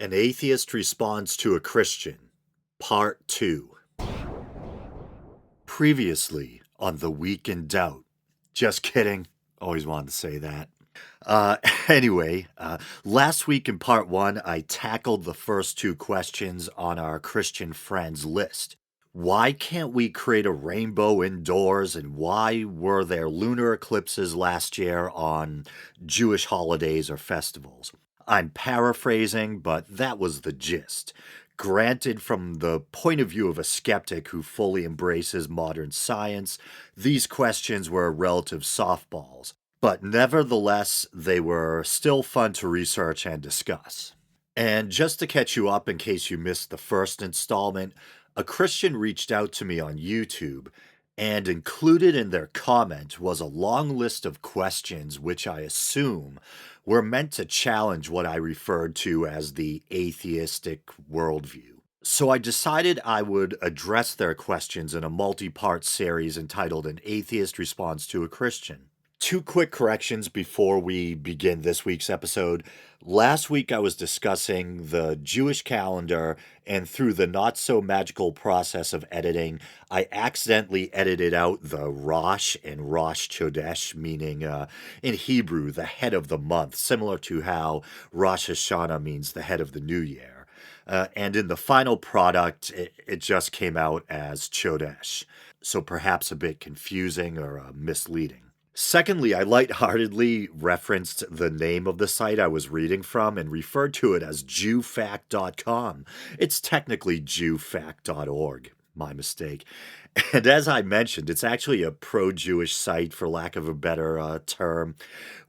An Atheist Responds to a Christian, Part 2. Previously on The Week in Doubt. Just kidding. Always wanted to say that. Uh, anyway, last week in Part 1, I tackled the first two questions on our Christian friends list. Why can't we create a rainbow indoors, and why were there lunar eclipses last year on Jewish holidays or festivals? I'm paraphrasing, but that was the gist. Granted, from the point of view of a skeptic who fully embraces modern science, these questions were relative softballs, but nevertheless, they were still fun to research and discuss. And just to catch you up in case you missed the first installment, a Christian reached out to me on YouTube, and included in their comment was a long list of questions which I assume were meant to challenge what I referred to as the atheistic worldview. So I decided I would address their questions in a multi-part series entitled An Atheist Responds to a Christian. Two quick corrections before we begin this week's episode. Last week I was discussing the Jewish calendar, and through the not so magical process of editing, I accidentally edited out the Rosh and Rosh Chodesh, meaning in Hebrew, the head of the month, similar to how Rosh Hashanah means the head of the new year. And in the final product, it just came out as Chodesh, so perhaps a bit confusing or misleading. Secondly, I lightheartedly referenced the name of the site I was reading from and referred to it as JewFact.com. It's technically JewFact.org. My mistake. And as I mentioned, it's actually a pro-Jewish site, for lack of a better term,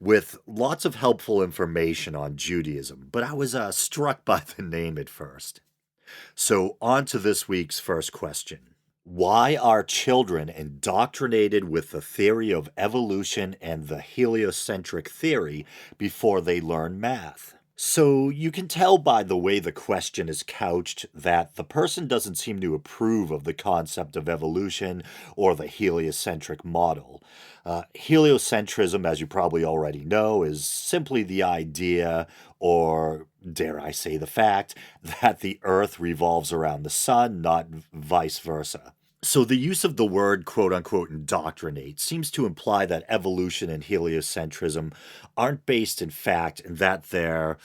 with lots of helpful information on Judaism. But I was struck by the name at first. So on to this week's first question. Why are children indoctrinated with the theory of evolution and the heliocentric theory before they learn math? So you can tell by the way the question is couched that the person doesn't seem to approve of the concept of evolution or the heliocentric model. Heliocentrism, as you probably already know, is simply the idea, or dare I say the fact, that the Earth revolves around the sun, not vice versa. So the use of the word quote unquote indoctrinate seems to imply that evolution and heliocentrism aren't based in fact, and that they're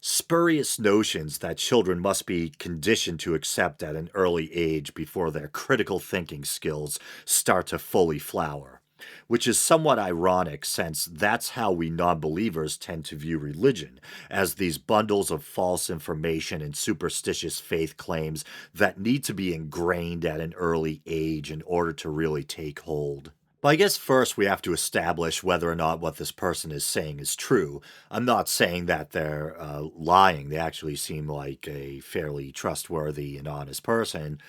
spurious notions that children must be conditioned to accept at an early age before their critical thinking skills start to fully flower. Which is somewhat ironic, since that's how we non-believers tend to view religion, as these bundles of false information and superstitious faith claims that need to be ingrained at an early age in order to really take hold. But I guess first we have to establish whether or not what this person is saying is true. I'm not saying that they're lying. They actually seem like a fairly trustworthy and honest person.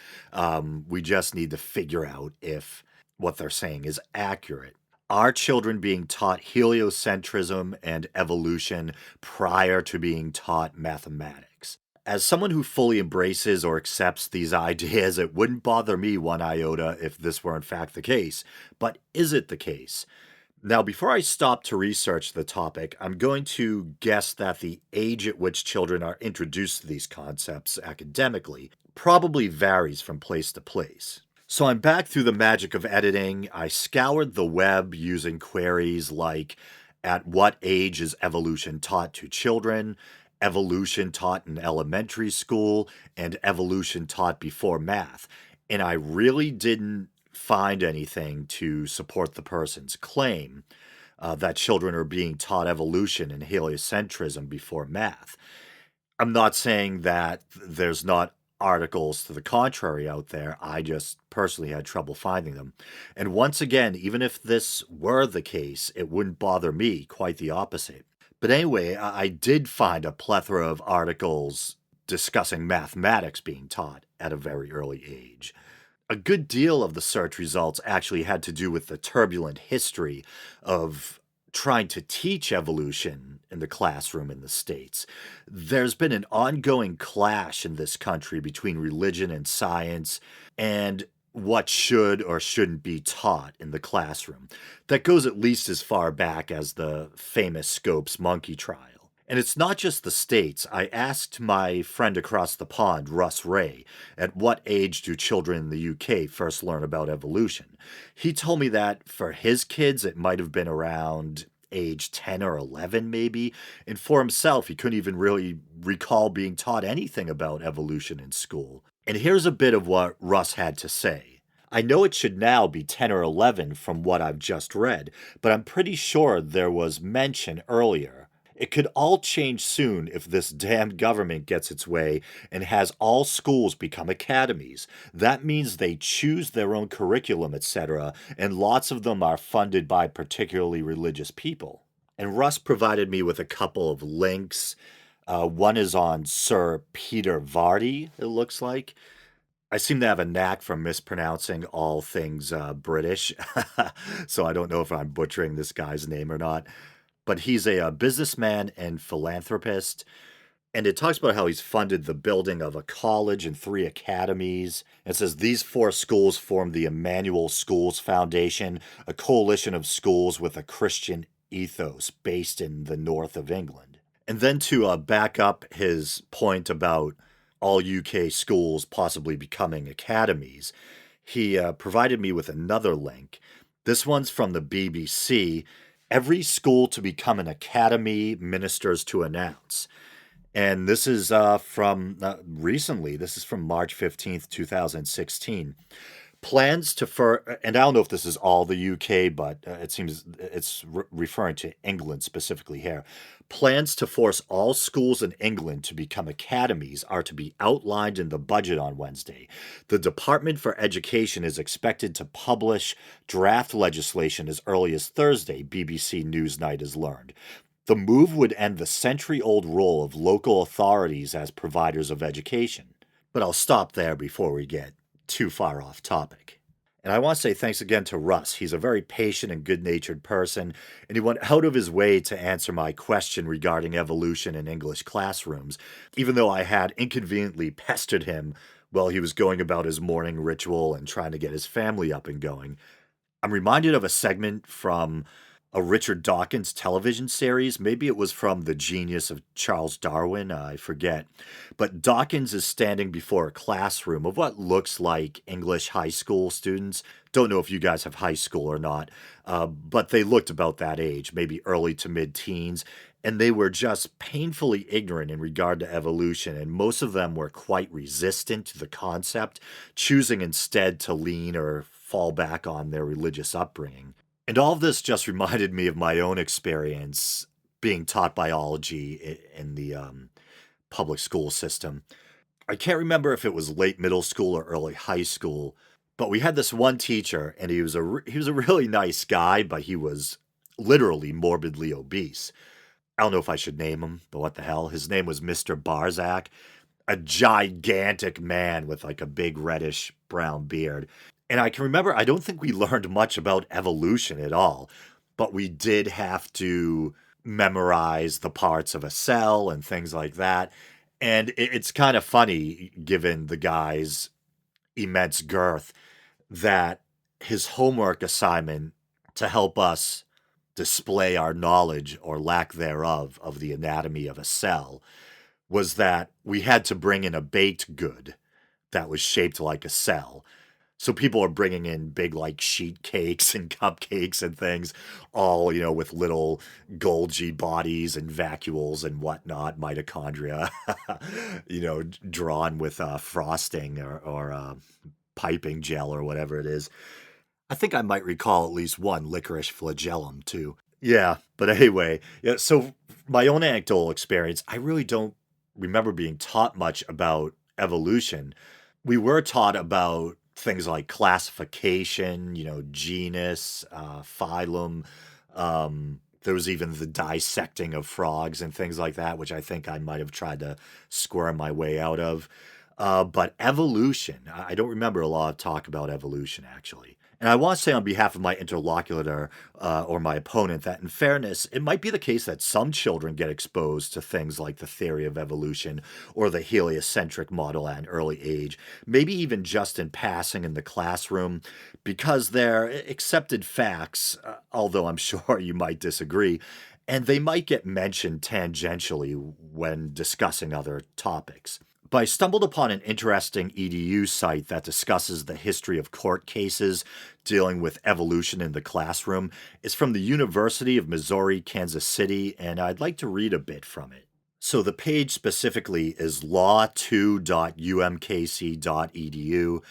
We just need to figure out if what they're saying is accurate. Are children being taught heliocentrism and evolution prior to being taught mathematics? As someone who fully embraces or accepts these ideas, it wouldn't bother me one iota if this were in fact the case. But is it the case? Now, before I stop to research the topic, I'm going to guess that the age at which children are introduced to these concepts academically probably varies from place to place. So I'm back through the magic of editing. I scoured the web using queries like, at what age is evolution taught to children, evolution taught in elementary school, and evolution taught before math. And I really didn't find anything to support the person's claim that children are being taught evolution and heliocentrism before math. I'm not saying that there's not articles to the contrary out there. I just personally had trouble finding them. And once again, even if this were the case, it wouldn't bother me, quite the opposite. But anyway, I did find a plethora of articles discussing mathematics being taught at a very early age. A good deal of the search results actually had to do with the turbulent history of trying to teach evolution in the classroom in the States. There's been an ongoing clash in this country between religion and science and what should or shouldn't be taught in the classroom. That goes at least as far back as the famous Scopes monkey trial. And it's not just the States. I asked my friend across the pond, Russ Ray, at what age do children in the UK first learn about evolution? He told me that for his kids, it might have been around age 10 or 11, maybe. And for himself, he couldn't even really recall being taught anything about evolution in school. And here's a bit of what Russ had to say. I know it should now be 10 or 11 from what I've just read, but I'm pretty sure there was mention earlier. It could all change soon if this damned government gets its way and has all schools become academies. That means they choose their own curriculum, etc., and lots of them are funded by particularly religious people. And Russ provided me with a couple of links. One is on Sir Peter Vardy, it looks like. I seem to have a knack for mispronouncing all things British, so I don't know if I'm butchering this guy's name or not. But he's a businessman and philanthropist, and it talks about how he's funded the building of a college and 3 academies. It says these 4 schools form the Emmanuel Schools Foundation, a coalition of schools with a Christian ethos based in the north of England. And then to back up his point about all UK schools possibly becoming academies, he provided me with another link. This one's from the BBC. Every school to become an academy, ministers to announce. And this is from recently. This is from March 15th, 2016. Plans to and I don't know if this is all the UK, but it seems it's referring to England specifically here. Plans to force all schools in England to become academies are to be outlined in the budget on Wednesday. The Department for Education is expected to publish draft legislation as early as Thursday, BBC Newsnight has learned. The move would end the century-old role of local authorities as providers of education. But I'll stop there before we get too far off topic. And I want to say thanks again to Russ. He's a very patient and good-natured person, and he went out of his way to answer my question regarding evolution in English classrooms, even though I had inconveniently pestered him while he was going about his morning ritual and trying to get his family up and going. I'm reminded of a segment from a Richard Dawkins television series. Maybe it was from The Genius of Charles Darwin, I forget. But Dawkins is standing before a classroom of what looks like English high school students. Don't know if you guys have high school or not, but they looked about that age, maybe early to mid-teens, and they were just painfully ignorant in regard to evolution, and most of them were quite resistant to the concept, choosing instead to lean or fall back on their religious upbringing. And all of this just reminded me of my own experience being taught biology in the public school system. I can't remember if it was late middle school or early high school, but we had this one teacher, and he was a really nice guy, but he was literally morbidly obese. I don't know if I should name him, but what the hell? His name was Mr. Barzak, a gigantic man with like a big reddish brown beard. And I can remember, I don't think we learned much about evolution at all, but we did have to memorize the parts of a cell and things like that. And it's kind of funny, given the guy's immense girth, that his homework assignment to help us display our knowledge or lack thereof of the anatomy of a cell was that we had to bring in a baked good that was shaped like a cell. So people are bringing in big like sheet cakes and cupcakes and things, all, with little Golgi bodies and vacuoles and whatnot, mitochondria, drawn with frosting or piping gel or whatever it is. I think I might recall at least one licorice flagellum too. Yeah, but anyway, yeah. So my own anecdotal experience, I really don't remember being taught much about evolution. We were taught about things like classification, genus, phylum. There was even the dissecting of frogs and things like that, which I think I might have tried to squirm my way out of. But evolution, I don't remember a lot of talk about evolution, actually. And I want to say on behalf of my interlocutor or my opponent that, in fairness, it might be the case that some children get exposed to things like the theory of evolution or the heliocentric model at an early age, maybe even just in passing in the classroom, because they're accepted facts, although I'm sure you might disagree. and they might get mentioned tangentially when discussing other topics. But I stumbled upon an interesting EDU site that discusses the history of court cases dealing with evolution in the classroom. It's from the University of Missouri, Kansas City, and I'd like to read a bit from it. So the page specifically is law2.umkc.edu,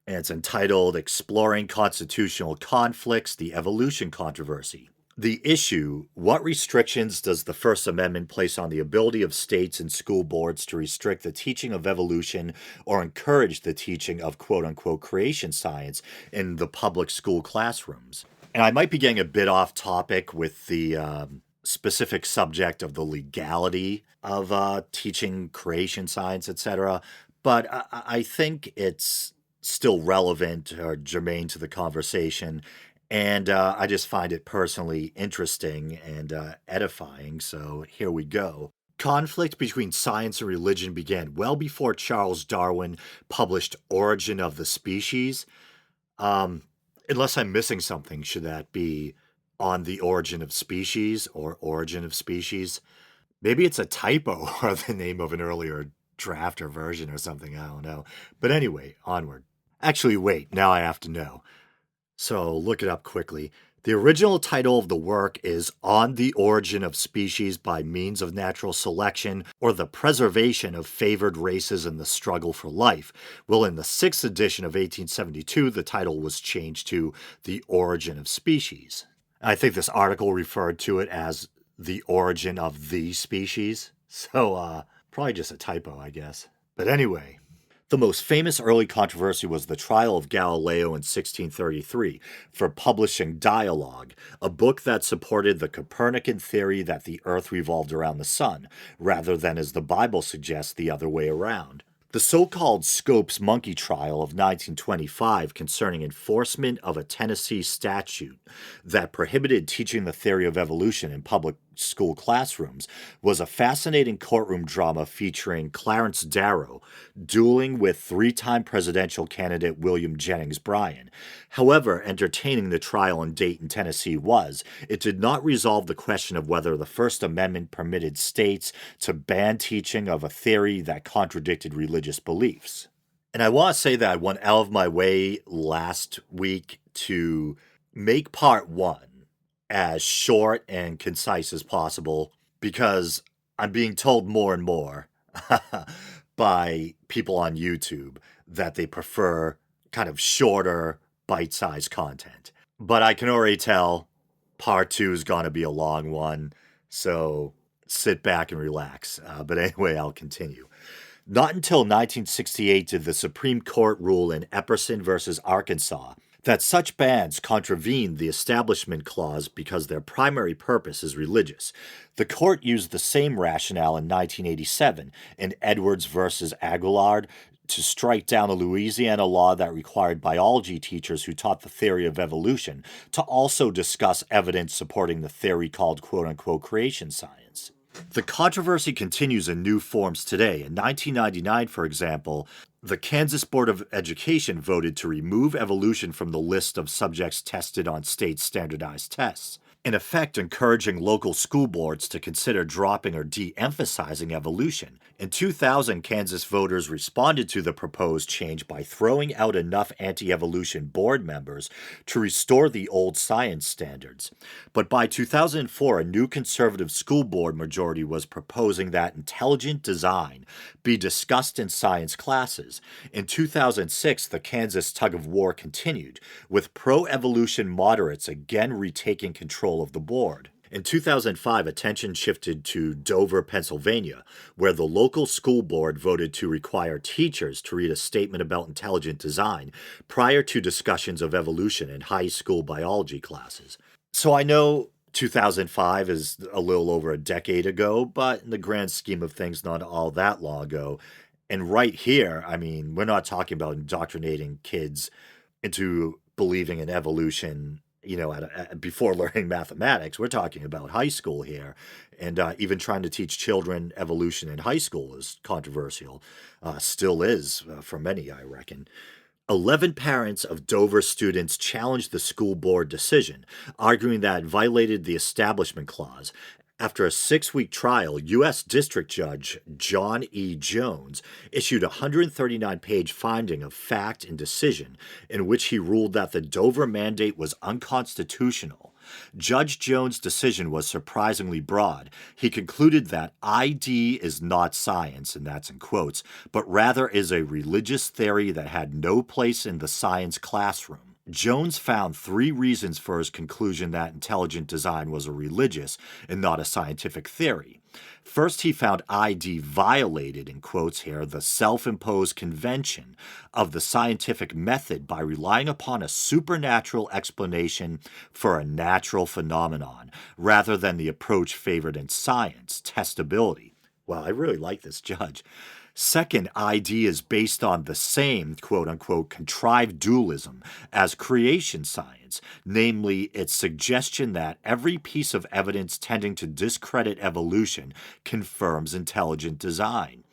and it's entitled Exploring Constitutional Conflicts, the Evolution Controversy. The issue: what restrictions does the First Amendment place on the ability of states and school boards to restrict the teaching of evolution or encourage the teaching of quote unquote creation science in the public school classrooms? And I might be getting a bit off topic with the specific subject of the legality of teaching creation science, etc., but I think it's still relevant or germane to the conversation. And I just find it personally interesting and edifying. So here we go. Conflict between science and religion began well before Charles Darwin published Origin of the Species. Unless I'm missing something, should that be On the Origin of Species or Origin of Species? Maybe it's a typo or the name of an earlier draft or version or something. I don't know. But anyway, onward. Actually, wait, now I have to know. So look it up quickly. The original title of the work is On the Origin of Species by Means of Natural Selection, or the Preservation of Favored Races in the Struggle for Life. Well, in the 6th edition of 1872, the title was changed to The Origin of Species. I think this article referred to it as The Origin of the Species. So, probably just a typo, I guess. But anyway, the most famous early controversy was the trial of Galileo in 1633 for publishing Dialogue, a book that supported the Copernican theory that the Earth revolved around the sun, rather than, as the Bible suggests, the other way around. The so-called Scopes monkey trial of 1925 concerning enforcement of a Tennessee statute that prohibited teaching the theory of evolution in public school classrooms was a fascinating courtroom drama featuring Clarence Darrow dueling with three-time presidential candidate William Jennings Bryan. However entertaining the trial in Dayton, Tennessee was, it did not resolve the question of whether the First Amendment permitted states to ban teaching of a theory that contradicted religious beliefs. And I want to say that I went out of my way last week to make part one as short and concise as possible because I'm being told more and more by people on YouTube that they prefer kind of shorter, bite-sized content. But I can already tell part two is going to be a long one, so sit back and relax. But anyway, I'll continue. Not until 1968 did the Supreme Court rule in Epperson versus Arkansas that such bans contravened the Establishment Clause because their primary purpose is religious. The court used the same rationale in 1987 in Edwards versus Aguillard to strike down a Louisiana law that required biology teachers who taught the theory of evolution to also discuss evidence supporting the theory called quote-unquote creation science. The controversy continues in new forms today. In 1999, for example, the Kansas Board of Education voted to remove evolution from the list of subjects tested on state standardized tests, in effect encouraging local school boards to consider dropping or de-emphasizing evolution. In 2000, Kansas voters responded to the proposed change by throwing out enough anti-evolution board members to restore the old science standards. But by 2004, a new conservative school board majority was proposing that intelligent design be discussed in science classes. In 2006, the Kansas tug-of-war continued, with pro-evolution moderates again retaking control of the board. In 2005, attention shifted to Dover, Pennsylvania, where the local school board voted to require teachers to read a statement about intelligent design prior to discussions of evolution in high school biology classes. So I know 2005 is a little over a decade ago, but in the grand scheme of things, not all that long ago. And right here, I mean, we're not talking about indoctrinating kids into believing in evolution, before learning mathematics. We're talking about high school here. And even trying to teach children evolution in high school is controversial. Still is for many, I reckon. 11 parents of Dover students challenged the school board decision, arguing that it violated the Establishment Clause. After a 6-week trial, U.S. District Judge John E. Jones issued a 139-page finding of fact and decision in which he ruled that the Dover mandate was unconstitutional. Judge Jones' decision was surprisingly broad. He concluded that ID is not science, and that's in quotes, but rather is a religious theory that had no place in the science classroom. Jones found 3 reasons for his conclusion that intelligent design was a religious and not a scientific theory. First, he found ID violated, in quotes here, the self-imposed convention of the scientific method by relying upon a supernatural explanation for a natural phenomenon, rather than the approach favored in science, testability. Wow, I really like this judge. Second, ID is based on the same, quote unquote, contrived dualism as creation science, namely its suggestion that every piece of evidence tending to discredit evolution confirms intelligent design.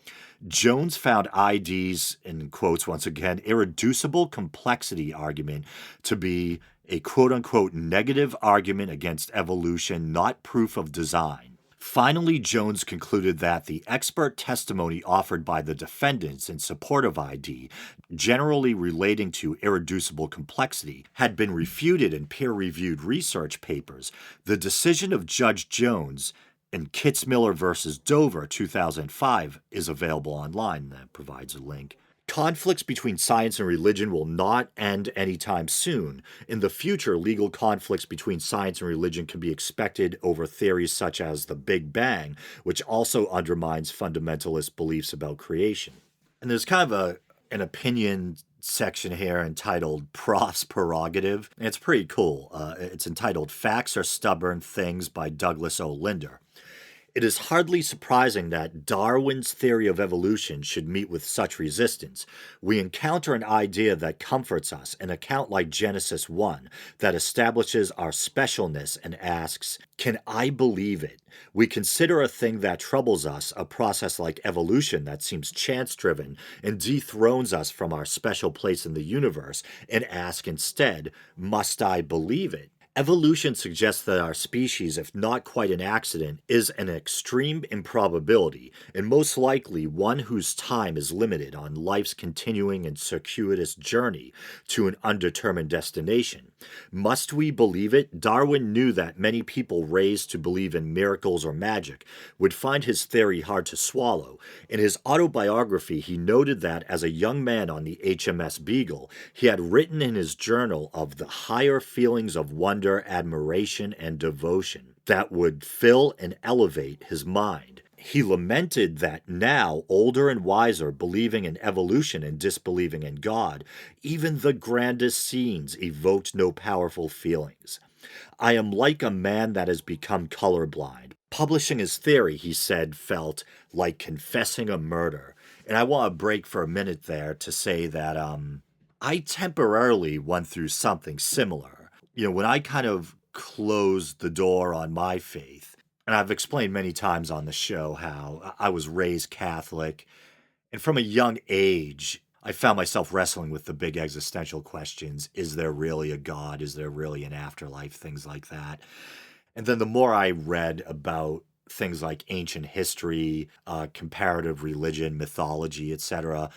Jones found ID's, in quotes once again, irreducible complexity argument to be a quote unquote negative argument against evolution, not proof of design. Finally, Jones concluded that the expert testimony offered by the defendants in support of ID, generally relating to irreducible complexity, had been refuted in peer-reviewed research papers. The decision of Judge Jones in Kitzmiller v. Dover, 2005, is available online. That provides a link. Conflicts between science and religion will not end anytime soon. In the future, legal conflicts between science and religion can be expected over theories such as the Big Bang, which also undermines fundamentalist beliefs about creation. And there's kind of an opinion section here entitled Prof's Prerogative, and it's pretty cool. It's entitled Facts Are Stubborn Things by Douglas O. Linder. It is hardly surprising that Darwin's theory of evolution should meet with such resistance. We encounter an idea that comforts us, an account like Genesis 1, that establishes our specialness and asks, can I believe it? We consider a thing that troubles us, a process like evolution that seems chance-driven and dethrones us from our special place in the universe, and ask instead, must I believe it? Evolution suggests that our species, if not quite an accident, is an extreme improbability, and most likely one whose time is limited on life's continuing and circuitous journey to an undetermined destination. Must we believe it? Darwin knew that many people raised to believe in miracles or magic would find his theory hard to swallow. In his autobiography, he noted that as a young man on the HMS Beagle, he had written in his journal of the higher feelings of wonder, admiration, and devotion that would fill and elevate his mind. He lamented that now, older and wiser, believing in evolution and disbelieving in God, even the grandest scenes evoked no powerful feelings. I am like a man that has become colorblind. Publishing his theory, he said, felt like confessing a murder. And I want to break for a minute there to say that I temporarily went through something similar. When I kind of closed the door on my faith, and I've explained many times on the show how I was raised Catholic, and from a young age, I found myself wrestling with the big existential questions. Is there really a God? Is there really an afterlife? Things like that. And then the more I read about things like ancient history, comparative religion, mythology, etc.,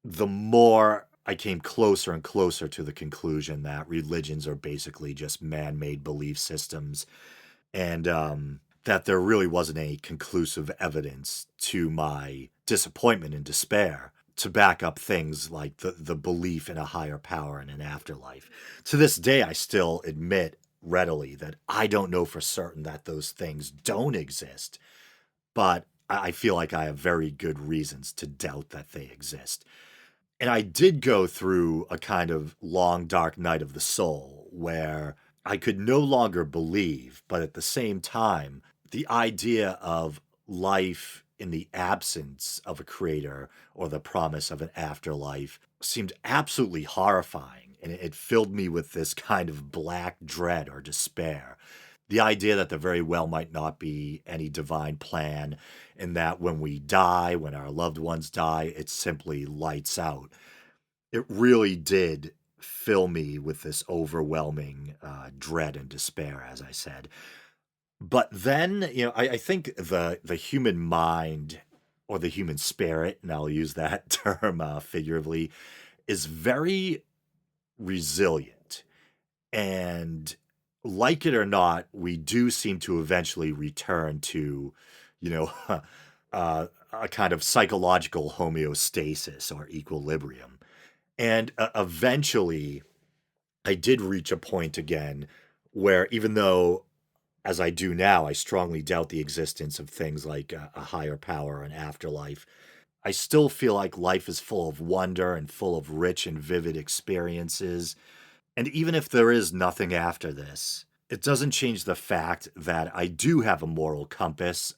the more I came closer and closer to the conclusion that religions are basically just man-made belief systems, and that there really wasn't any conclusive evidence to my disappointment and despair to back up things like the belief in a higher power and an afterlife. To this day, I still admit readily that I don't know for certain that those things don't exist, but I feel like I have very good reasons to doubt that they exist. And I did go through a kind of long, dark night of the soul where I could no longer believe, but at the same time, the idea of life in the absence of a creator or the promise of an afterlife seemed absolutely horrifying, and it filled me with this kind of black dread or despair. The idea that there very well might not be any divine plan, and that when we die, when our loved ones die, it simply lights out. it really did fill me with this overwhelming dread and despair, as I said. But then, I think the human mind or the human spirit, and I'll use that term figuratively, is very resilient. And like it or not, we do seem to eventually return to, you know, a kind of psychological homeostasis or equilibrium. And eventually, I did reach a point again where even though, as I do now, I strongly doubt the existence of things like a higher power or an afterlife, I still feel like life is full of wonder and full of rich and vivid experiences. And even if there is nothing after this, it doesn't change the fact that I do have a moral compass.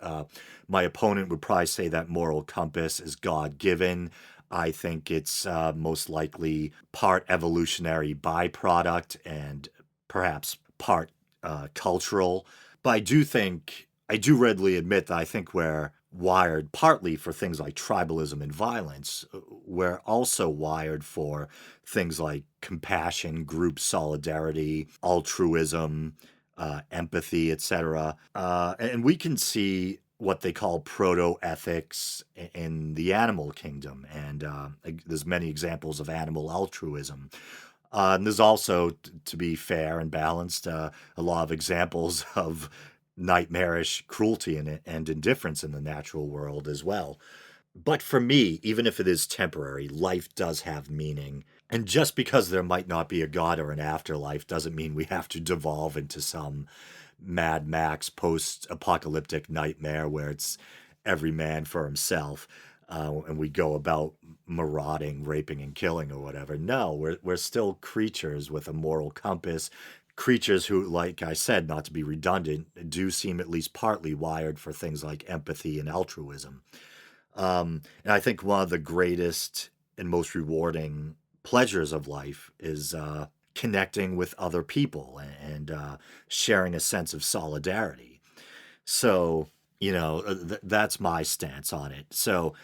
My opponent would probably say that moral compass is God given. I think it's most likely part evolutionary byproduct and perhaps part cultural. But I do readily admit that I think we're wired partly for things like tribalism and violence. We're also wired for things like compassion, group solidarity, altruism, empathy, etc. And we can see what they call proto-ethics in the animal kingdom, and there's many examples of animal altruism. And there's also, to be fair and balanced, a lot of examples of nightmarish cruelty and indifference in the natural world as well. But for me, even if it is temporary, life does have meaning. And just because there might not be a God or an afterlife doesn't mean we have to devolve into some Mad Max post apocalyptic nightmare where it's every man for himself. And we go about marauding, raping, and killing or whatever. No, we're still creatures with a moral compass, creatures who, like I said, not to be redundant, do seem at least partly wired for things like empathy and altruism. And I think one of the greatest and most rewarding pleasures of life is connecting with other people and sharing a sense of solidarity. So, that's my stance on it. So,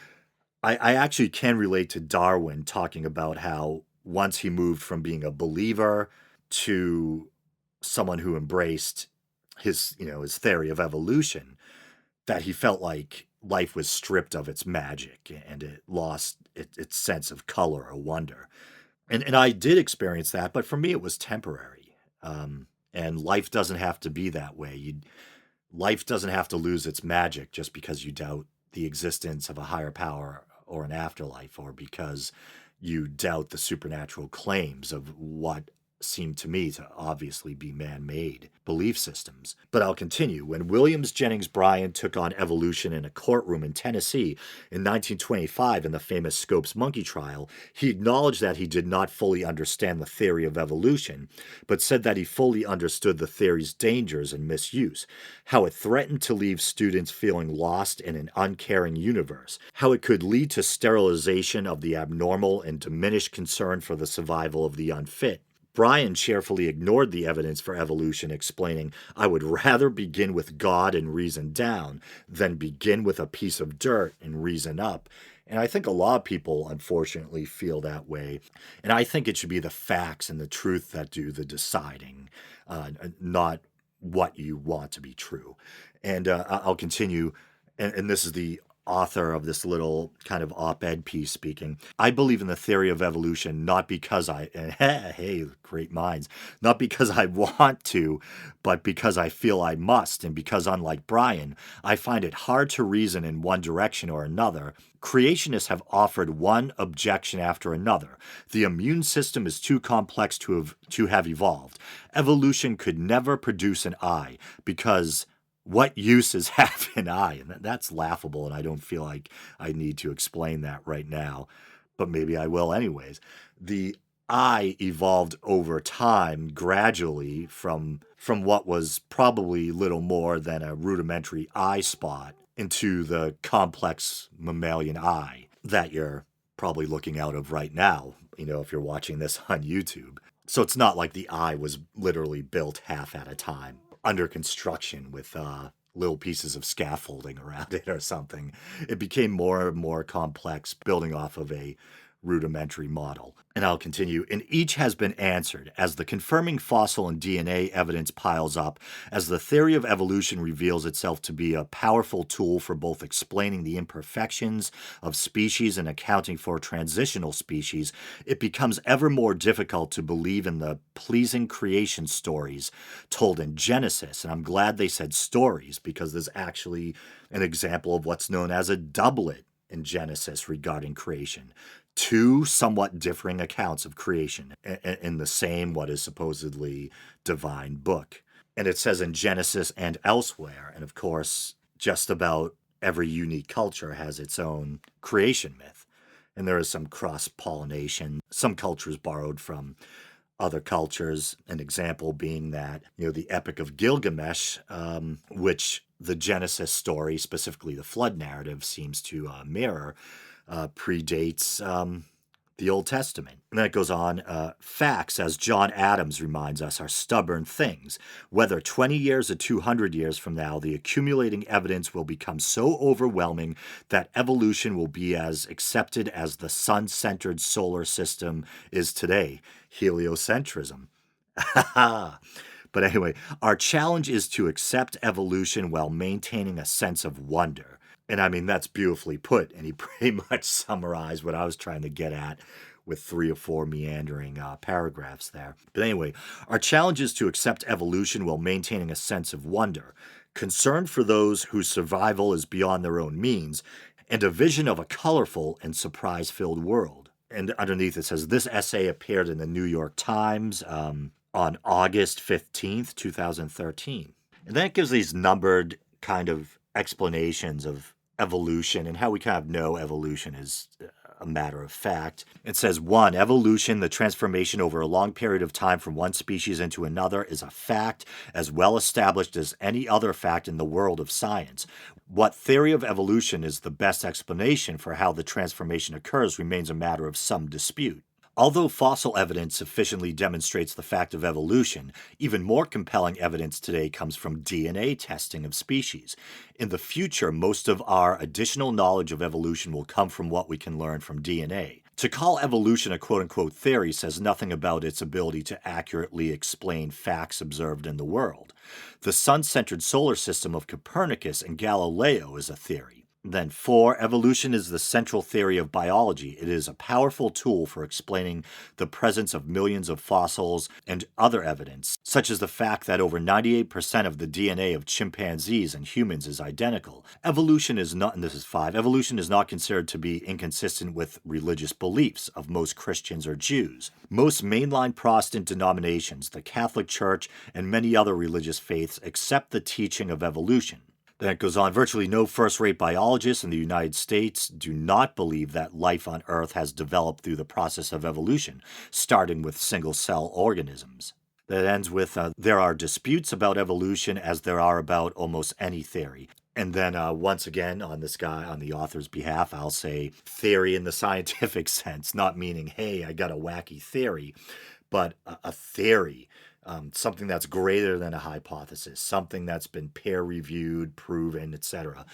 I actually can relate to Darwin talking about how once he moved from being a believer to someone who embraced his theory of evolution, that he felt like life was stripped of its magic and it lost its sense of color or wonder. And I did experience that, but for me it was temporary. And life doesn't have to be that way. Life doesn't have to lose its magic just because you doubt the existence of a higher power or an afterlife, or because you doubt the supernatural claims of what seem to me to obviously be man-made belief systems. But I'll continue. When Williams Jennings Bryan took on evolution in a courtroom in Tennessee in 1925 in the famous Scopes monkey trial, he acknowledged that he did not fully understand the theory of evolution, but said that he fully understood the theory's dangers and misuse, how it threatened to leave students feeling lost in an uncaring universe, how it could lead to sterilization of the abnormal and diminished concern for the survival of the unfit. Bryan cheerfully ignored the evidence for evolution, explaining, "I would rather begin with God and reason down than begin with a piece of dirt and reason up." And I think a lot of people, unfortunately, feel that way. And I think it should be the facts and the truth that do the deciding, not what you want to be true. And I'll continue. And this is the author of this little kind of op-ed piece speaking. "I believe in the theory of evolution not because hey, great minds, not because I want to, but because I feel I must, and because, unlike Bryan, I find it hard to reason in one direction or another. Creationists have offered one objection after another. The immune system is too complex to have evolved. Evolution could never produce an eye because what use is half an eye?" And that's laughable, and I don't feel like I need to explain that right now, but maybe I will anyways. The eye evolved over time gradually from what was probably little more than a rudimentary eye spot into the complex mammalian eye that you're probably looking out of right now, if you're watching this on YouTube. So it's not like the eye was literally built half at a time under construction with little pieces of scaffolding around it or something. It became more and more complex, building off of a rudimentary model. And I'll continue. And each has been answered as the confirming fossil and DNA evidence piles up, as the theory of evolution reveals itself to be a powerful tool for both explaining the imperfections of species and accounting for transitional species. It becomes ever more difficult to believe in the pleasing creation stories told in Genesis. And I'm glad they said stories, because there's actually an example of what's known as a doublet in Genesis regarding creation. Two somewhat differing accounts of creation in the same, what is supposedly divine book. And it says in Genesis and elsewhere. And of course, just about every unique culture has its own creation myth. And there is some cross-pollination. Some cultures borrowed from other cultures, an example being that, the Epic of Gilgamesh, which the Genesis story, specifically the flood narrative, seems to mirror, predates the Old Testament. And then it goes on, facts, as John Adams reminds us, are stubborn things. Whether 20 years or 200 years from now, the accumulating evidence will become so overwhelming that evolution will be as accepted as the sun-centered solar system is today. Heliocentrism. But anyway, our challenge is to accept evolution while maintaining a sense of wonder. And I mean, that's beautifully put. And he pretty much summarized what I was trying to get at with 3 or 4 meandering paragraphs there. But anyway, our challenge is to accept evolution while maintaining a sense of wonder, concern for those whose survival is beyond their own means, and a vision of a colorful and surprise-filled world. And underneath it says, this essay appeared in the New York Times on August 15th, 2013. And then it gives these numbered kind of explanations of evolution and how we kind of know evolution is a matter of fact. It says, 1, evolution, the transformation over a long period of time from one species into another, is a fact as well established as any other fact in the world of science. What theory of evolution is the best explanation for how the transformation occurs remains a matter of some dispute. Although fossil evidence sufficiently demonstrates the fact of evolution, even more compelling evidence today comes from DNA testing of species. In the future, most of our additional knowledge of evolution will come from what we can learn from DNA. To call evolution a quote-unquote theory says nothing about its ability to accurately explain facts observed in the world. The sun-centered solar system of Copernicus and Galileo is a theory. Then 4, evolution is the central theory of biology. It is a powerful tool for explaining the presence of millions of fossils and other evidence, such as the fact that over 98% of the DNA of chimpanzees and humans is identical. Evolution is not, and this is 5, evolution is not considered to be inconsistent with religious beliefs of most Christians or Jews. Most mainline Protestant denominations, the Catholic Church, and many other religious faiths accept the teaching of evolution. Then it goes on, virtually no first-rate biologists in the United States do not believe that life on Earth has developed through the process of evolution, starting with single-cell organisms. That ends with, there are disputes about evolution as there are about almost any theory. And then once again, on this guy, on the author's behalf, I'll say theory in the scientific sense, not meaning, hey, I got a wacky theory, but a theory. Something that's greater than a hypothesis, something that's been peer-reviewed, proven, etc.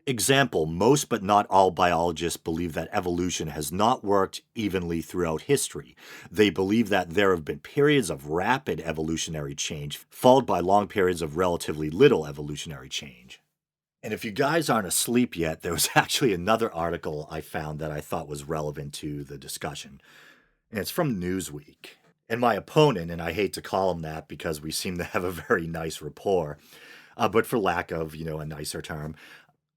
Example, most but not all biologists believe that evolution has not worked evenly throughout history. They believe that there have been periods of rapid evolutionary change, followed by long periods of relatively little evolutionary change. And if you guys aren't asleep yet, there was actually another article I found that I thought was relevant to the discussion. And it's from Newsweek. And my opponent, and I hate to call him that because we seem to have a very nice rapport, but for lack of, a nicer term,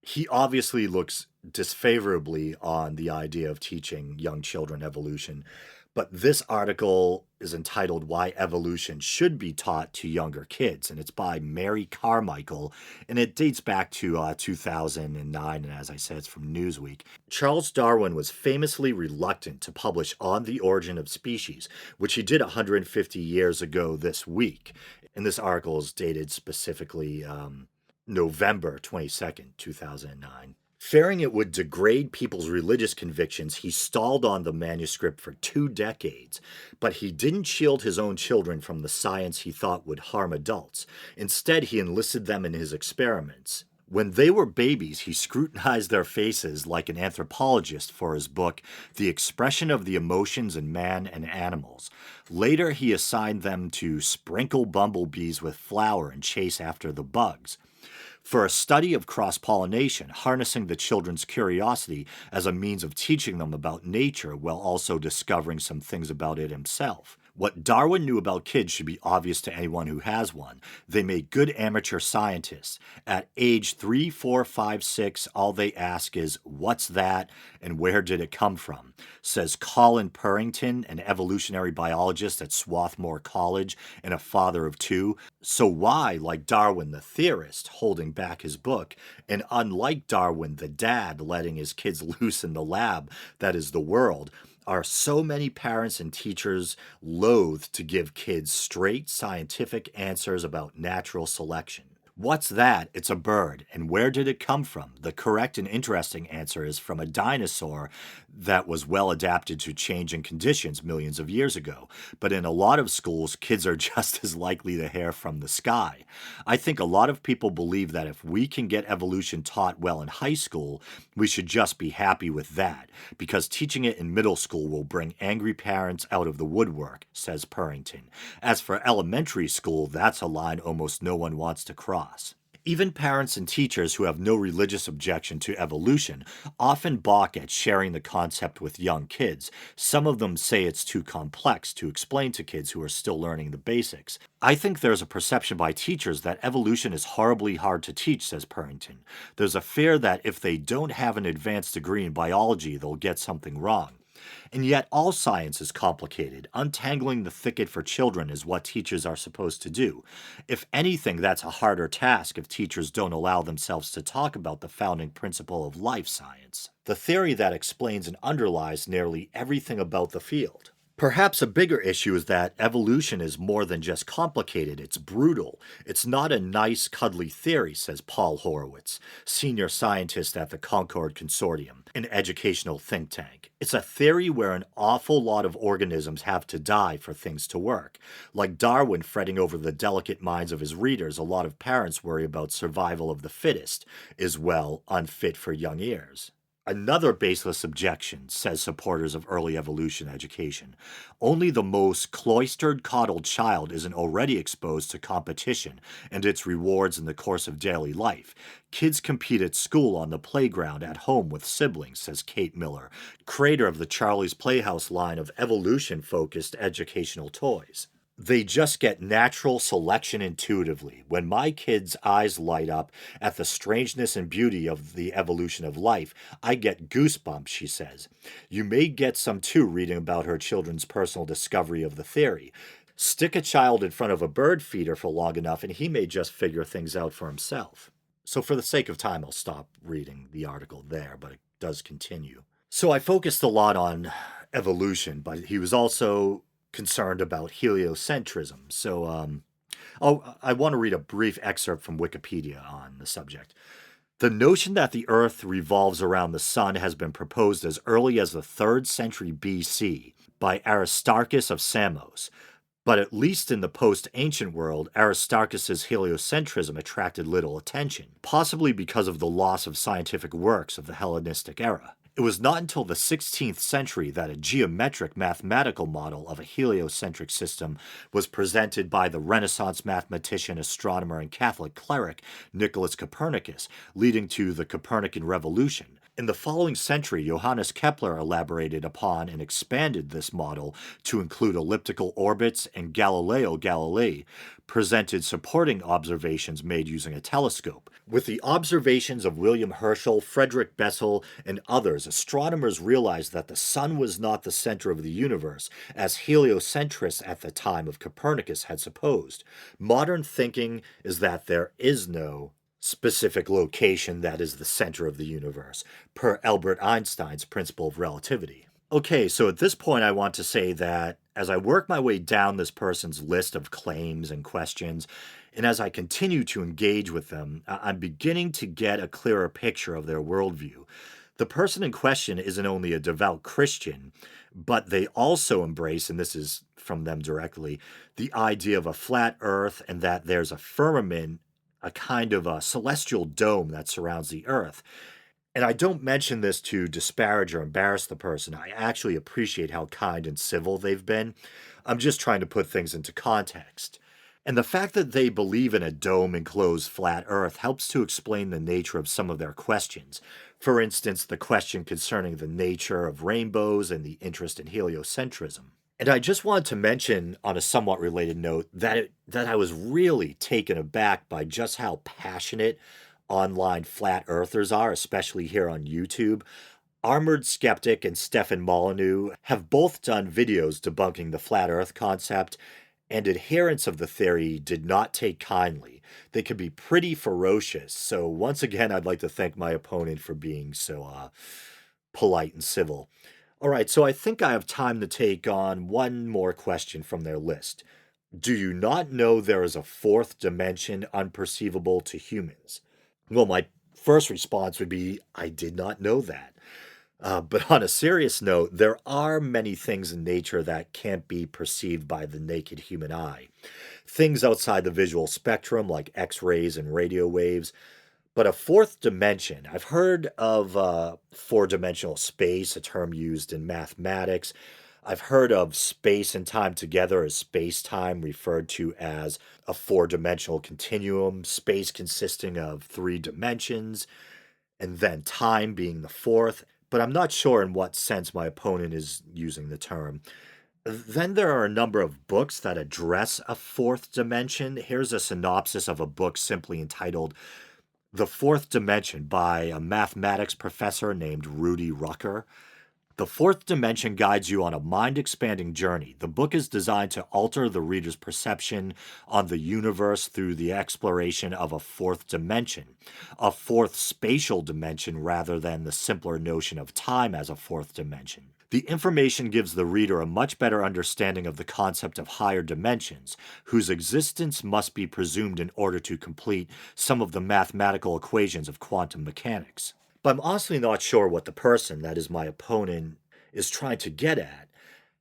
he obviously looks disfavorably on the idea of teaching young children evolution. But this article is entitled Why Evolution Should Be Taught to Younger Kids, and it's by Mary Carmichael, and it dates back to 2009, and as I said, it's from Newsweek. Charles Darwin was famously reluctant to publish On the Origin of Species, which he did 150 years ago this week. And this article is dated specifically November 22nd, 2009. Fearing it would degrade people's religious convictions, he stalled on the manuscript for 2 decades. But he didn't shield his own children from the science he thought would harm adults. Instead, he enlisted them in his experiments. When they were babies, he scrutinized their faces like an anthropologist for his book, The Expression of the Emotions in Man and Animals. Later, he assigned them to sprinkle bumblebees with flour and chase after the bugs. For a study of cross pollination, harnessing the children's curiosity as a means of teaching them about nature while also discovering some things about it himself. What Darwin knew about kids should be obvious to anyone who has one. They made good amateur scientists. At age 3, 4, 5, 6, all they ask is, "What's that and where did it come from?" says Colin Purrington, an evolutionary biologist at Swarthmore College and a father of two. So why, like Darwin the theorist, holding back his book, and unlike Darwin the dad letting his kids loose in the lab that is the world, are so many parents and teachers loath to give kids straight scientific answers about natural selection? What's that? It's a bird. And where did it come from? The correct and interesting answer is from a dinosaur that was well adapted to changing conditions millions of years ago. But in a lot of schools, kids are just as likely to hear from the sky. I think a lot of people believe that if we can get evolution taught well in high school, we should just be happy with that, because teaching it in middle school will bring angry parents out of the woodwork, says Purrington. As for elementary school, that's a line almost no one wants to cross. Even parents and teachers who have no religious objection to evolution often balk at sharing the concept with young kids. Some of them say it's too complex to explain to kids who are still learning the basics. I think there's a perception by teachers that evolution is horribly hard to teach, says Purrington. There's a fear that if they don't have an advanced degree in biology, they'll get something wrong. And yet, all science is complicated. Untangling the thicket for children is what teachers are supposed to do. If anything, that's a harder task if teachers don't allow themselves to talk about the founding principle of life science, the theory that explains and underlies nearly everything about the field. Perhaps a bigger issue is that evolution is more than just complicated, it's brutal. It's not a nice, cuddly theory, says Paul Horowitz, senior scientist at the Concord Consortium, an educational think tank. It's a theory where an awful lot of organisms have to die for things to work. Like Darwin fretting over the delicate minds of his readers, a lot of parents worry about survival of the fittest, is, well, unfit for young ears. Another baseless objection, says supporters of early evolution education. Only the most cloistered, coddled child isn't already exposed to competition and its rewards in the course of daily life. Kids compete at school, on the playground, at home with siblings, says Kate Miller, creator of the Charlie's Playhouse line of evolution-focused educational toys. They just get natural selection intuitively. When my kids' eyes light up at the strangeness and beauty of the evolution of life, I get goosebumps, she says. You may get some too reading about her children's personal discovery of the theory. Stick a child in front of a bird feeder for long enough and he may just figure things out for himself. So for the sake of time, I'll stop reading the article there, but it does continue. So I focused a lot on evolution, but he was also concerned about heliocentrism. So I want to read a brief excerpt from Wikipedia on the subject. The notion that the Earth revolves around the Sun has been proposed as early as the 3rd century BC by Aristarchus of Samos. But at least in the post-ancient world, Aristarchus's heliocentrism attracted little attention, possibly because of the loss of scientific works of the Hellenistic era. It was not until the 16th century that a geometric mathematical model of a heliocentric system was presented by the Renaissance mathematician, astronomer, and Catholic cleric Nicholas Copernicus, leading to the Copernican Revolution. In the following century, Johannes Kepler elaborated upon and expanded this model to include elliptical orbits, and Galileo Galilei presented supporting observations made using a telescope. With the observations of William Herschel, Frederick Bessel, and others, astronomers realized that the Sun was not the center of the universe, as heliocentrists at the time of Copernicus had supposed. Modern thinking is that there is no specific location that is the center of the universe, per Albert Einstein's principle of relativity. Okay, so at this point I want to say that as I work my way down this person's list of claims and questions, and as I continue to engage with them, I'm beginning to get a clearer picture of their worldview. The person in question isn't only a devout Christian, but they also embrace, and this is from them directly, the idea of a flat earth and that there's a firmament a kind of a celestial dome that surrounds the Earth. And I don't mention this to disparage or embarrass the person. I actually appreciate how kind and civil they've been. I'm just trying to put things into context. And the fact that they believe in a dome enclosed flat Earth helps to explain the nature of some of their questions. For instance, the question concerning the nature of rainbows and the interest in heliocentrism. And I just wanted to mention, on a somewhat related note, that I was really taken aback by just how passionate online flat earthers are, especially here on YouTube. Armored Skeptic and Stefan Molyneux have both done videos debunking the flat earth concept, and adherents of the theory did not take kindly. They can be pretty ferocious, so once again, I'd like to thank my opponent for being so polite and civil. All right, so I think I have time to take on one more question from their list. Do you not know there is a fourth dimension unperceivable to humans? Well, my first response would be, I did not know that. But on a serious note, there are many things in nature that can't be perceived by the naked human eye. Things outside the visual spectrum, like X rays and radio waves. But a fourth dimension, I've heard of four dimensional space, a term used in mathematics. I've heard of space and time together as space time, referred to as a four dimensional continuum, space consisting of three dimensions, and then time being the fourth. But I'm not sure in what sense my opponent is using the term. Then there are a number of books that address a fourth dimension. Here's a synopsis of a book simply entitled The Fourth Dimension by a mathematics professor named Rudy Rucker. The fourth dimension guides you on a mind-expanding journey. The book is designed to alter the reader's perception on the universe through the exploration of a fourth dimension, a fourth spatial dimension rather than the simpler notion of time as a fourth dimension. The information gives the reader a much better understanding of the concept of higher dimensions, whose existence must be presumed in order to complete some of the mathematical equations of quantum mechanics. But I'm honestly not sure what the person, that is my opponent, is trying to get at.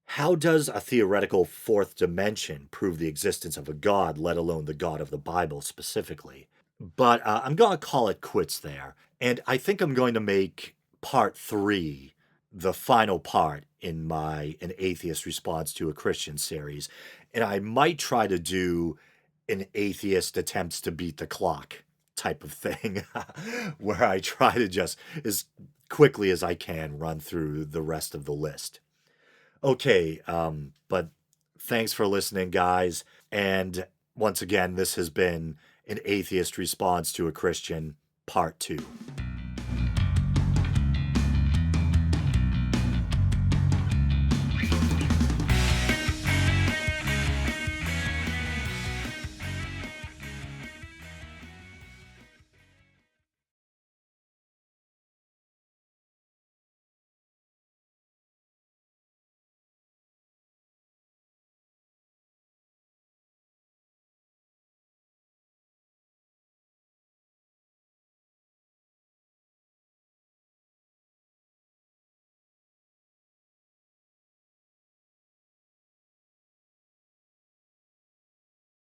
How does a theoretical fourth dimension prove the existence of a God, let alone the God of the Bible specifically? But I'm going to call it quits there. And I think I'm going to make part 3 the final part in my An Atheist Response to a Christian series. And I might try to do an atheist attempts to beat the clock type of thing, where I try to just, as quickly as I can, run through the rest of the list. Okay, but thanks for listening, guys. And once again, this has been An Atheist Response to a Christian, Part 2.